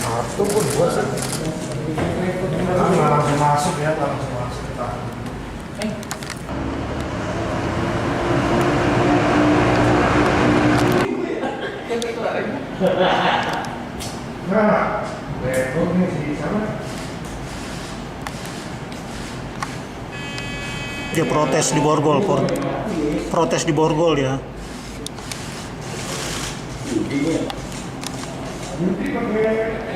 Satu pun dua sih. Langsung masuk ya, langsung masuk kita. Nah, ini di sana. Dia protes di Borgol, protes di Borgol ya.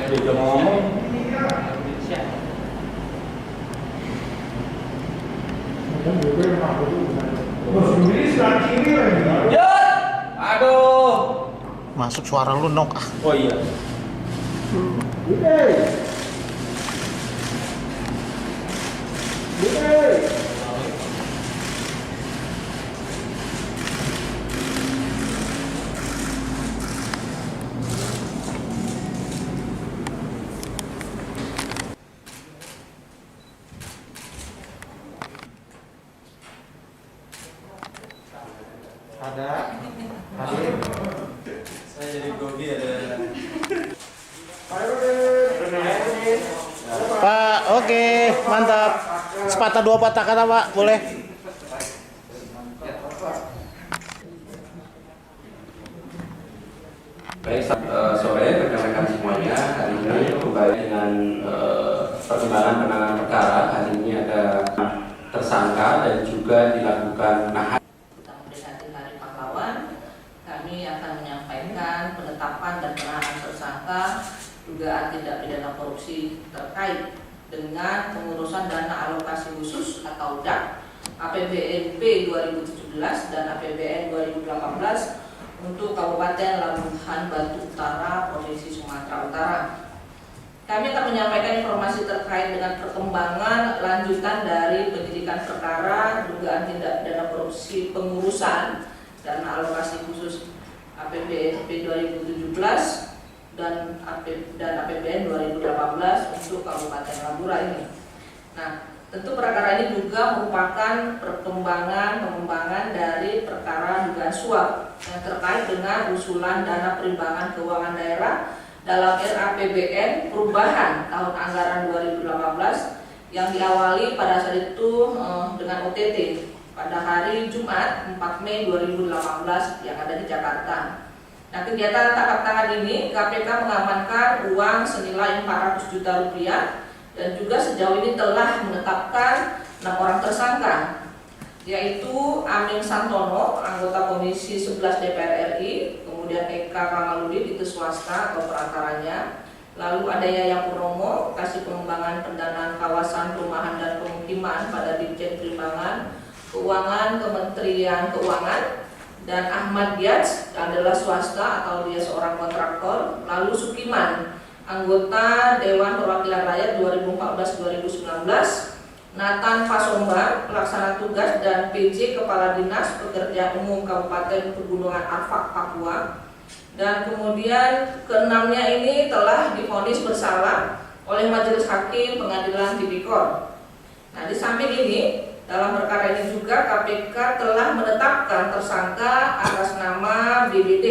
Dia ngomong. Aduh. Masuk suara lu nok ah. Oh iya. Ada. Hadir. Saya jadi grogi ada. Pak, oke, mantap. Sepatah dua patah kata Pak, boleh. Baik, sore rekan-rekan semuanya, hari ini kembali dengan perkembangan penanganan perkara. Hari ini ada tersangka dan juga dilakukan penahanan. Mendekati Hari Pahlawan, kami akan menyampaikan penetapan dan penahanan tersangka dugaan tindak pidana korupsi terkait dengan pengurusan dana alokasi khusus atau DAK APBNP 2017 dan APBN 2018 untuk Kabupaten Labuhan Batu Utara, Provinsi Sumatera Utara. Kami akan menyampaikan informasi terkait dengan perkembangan lanjutan dari penyidikan perkara dugaan tindak pidana korupsi pengurusan dana alokasi khusus APBNP 2017 dan APBN 2018 untuk Kabupaten Labura ini. Nah, tentu perkara ini juga merupakan pengembangan dari perkara dugaan suap yang terkait dengan usulan dana perimbangan keuangan daerah dalam RAPBN perubahan tahun anggaran 2018 yang diawali pada saat itu dengan OTT pada hari Jumat 4 Mei 2018 yang ada di Jakarta. Nah, kegiatan tangkap tangan ini KPK mengamankan uang senilai 400 juta rupiah dan juga sejauh ini telah menetapkan 6 orang tersangka, yaitu Amin Santono, anggota Komisi 11 DPR RI, kemudian Eka Kamaludin itu swasta atau perantaranya, lalu ada Yaya Purnomo, kasih pengembangan pendanaan kawasan perumahan dan pemukiman pada Ditjen Perimbangan Keuangan Kementerian Keuangan, dan Ahmad Diaz adalah swasta atau dia seorang kontraktor, lalu Sukiman, anggota Dewan Perwakilan Rakyat 2014-2019, Nathan Pasomba, pelaksana tugas dan PJ Kepala Dinas Pekerjaan Umum Kabupaten Pegunungan Arfak, Papua. Dan kemudian keenamnya ini telah divonis bersalah oleh Majelis Hakim Pengadilan Tipikor. Nah, di samping ini, dalam perkara ini juga KPK telah menetapkan tersangka atas nama BBD,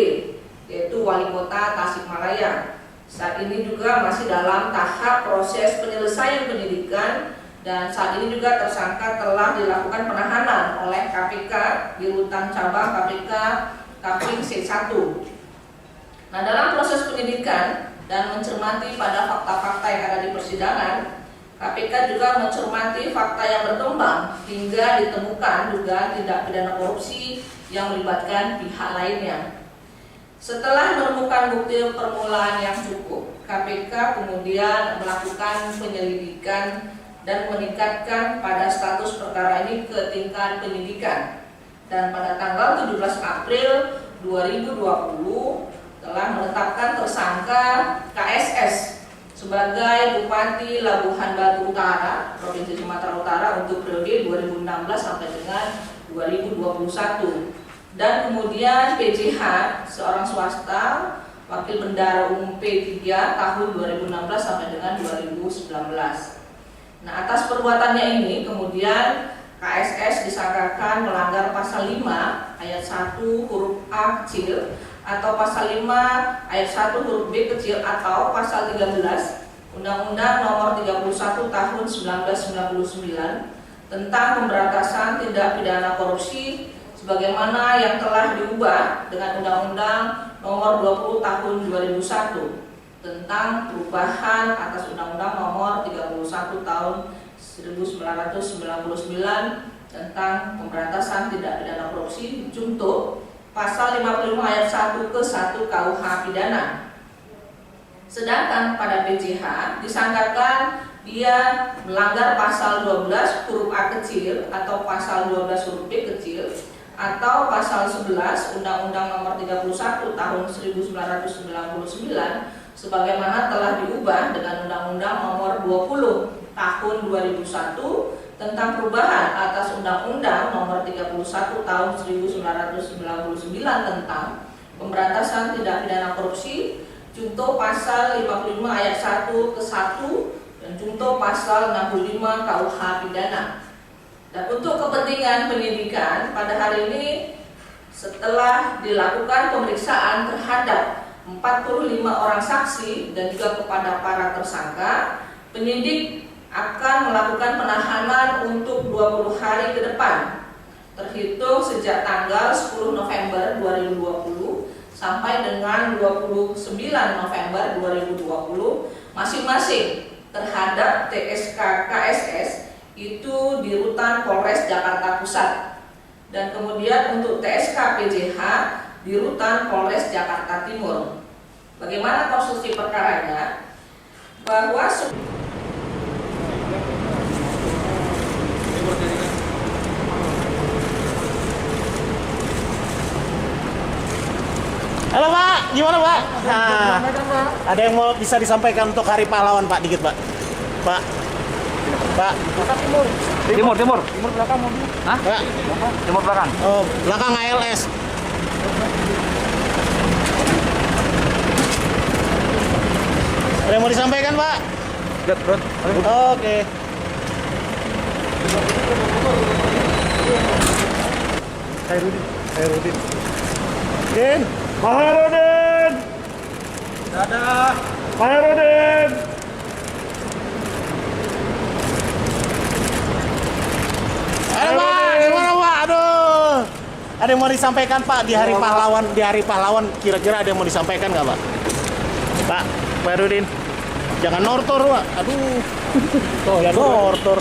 yaitu Wali Kota Tasikmalaya. Saat ini juga masih dalam tahap proses penyelesaian penyidikan dan saat ini juga tersangka telah dilakukan penahanan oleh KPK di Rutan Cabang KPK Kapling C1. Nah, dalam proses penyidikan dan mencermati pada fakta-fakta yang ada di persidangan, KPK juga mencermati fakta yang berkembang hingga ditemukan dugaan tindak pidana korupsi yang melibatkan pihak lainnya. Setelah menemukan bukti permulaan yang cukup, KPK kemudian melakukan penyelidikan dan meningkatkan pada status perkara ini ke tingkat penyidikan. Dan pada tanggal 17 April 2020 telah menetapkan tersangka KSS sebagai Bupati Labuhan Batu Utara, Provinsi Sumatera Utara untuk periode 2016 sampai dengan 2021. Dan kemudian PJH, seorang swasta, Wakil Bendara Umum P3 tahun 2016 sampai dengan 2019. Nah, atas perbuatannya ini kemudian KSS disangkakan melanggar pasal 5 ayat 1 huruf A kecil atau pasal 5 ayat 1 huruf B kecil atau pasal 13 Undang-Undang Nomor 31 Tahun 1999 tentang pemberantasan tindak pidana korupsi sebagaimana yang telah diubah dengan Undang-Undang Nomor 20 Tahun 2001 tentang perubahan atas Undang-Undang Nomor 31 Tahun 1999 tentang pemberantasan tindak pidana korupsi junto pasal 55 ayat 1 ke 1 KUH pidana. Sedangkan pada PJH disangkakan dia melanggar pasal 12 huruf A kecil atau pasal 12 huruf B kecil atau pasal 11 Undang-Undang Nomor 31 Tahun 1999 sebagaimana telah diubah dengan Undang-Undang Nomor 20 Tahun 2001 tentang perubahan atas Undang-Undang Nomor 31 Tahun 1999 tentang pemberantasan tindak pidana korupsi junto pasal 55 ayat 1 ke 1 dan junto pasal 65 KUH pidana. Dan untuk kepentingan penyidikan pada hari ini setelah dilakukan pemeriksaan terhadap 45 orang saksi dan juga kepada para tersangka, penyidik akan melakukan penahanan untuk 20 hari ke depan terhitung sejak tanggal 10 November 2020 sampai dengan 29 November 2020 masing-masing terhadap TSK KSS itu di Rutan Polres Jakarta Pusat dan kemudian untuk TSK PJH di Rutan Polres Jakarta Timur. Bagaimana konstruksi perkaranya? Bahwa Halo Pak, gimana Pak? Nah, ada yang mau bisa disampaikan untuk Hari Pahlawan Pak, dikit Pak. Pak. Timur belakang mobil. Hah? Pak. Timur belakang. Oh, belakang ALS. Ada yang mau disampaikan Pak? Oke. Khairudin. Din. Khairudin. Dadah. Khairudin. Halo Pak, gimana Pak? Aduh. Ada yang mau disampaikan Pak di Hari Pahlawan? Di Hari Pahlawan kira-kira ada yang mau disampaikan nggak Pak? Pak Khairudin. Jangan nortor Pak. Aduh. Nortor.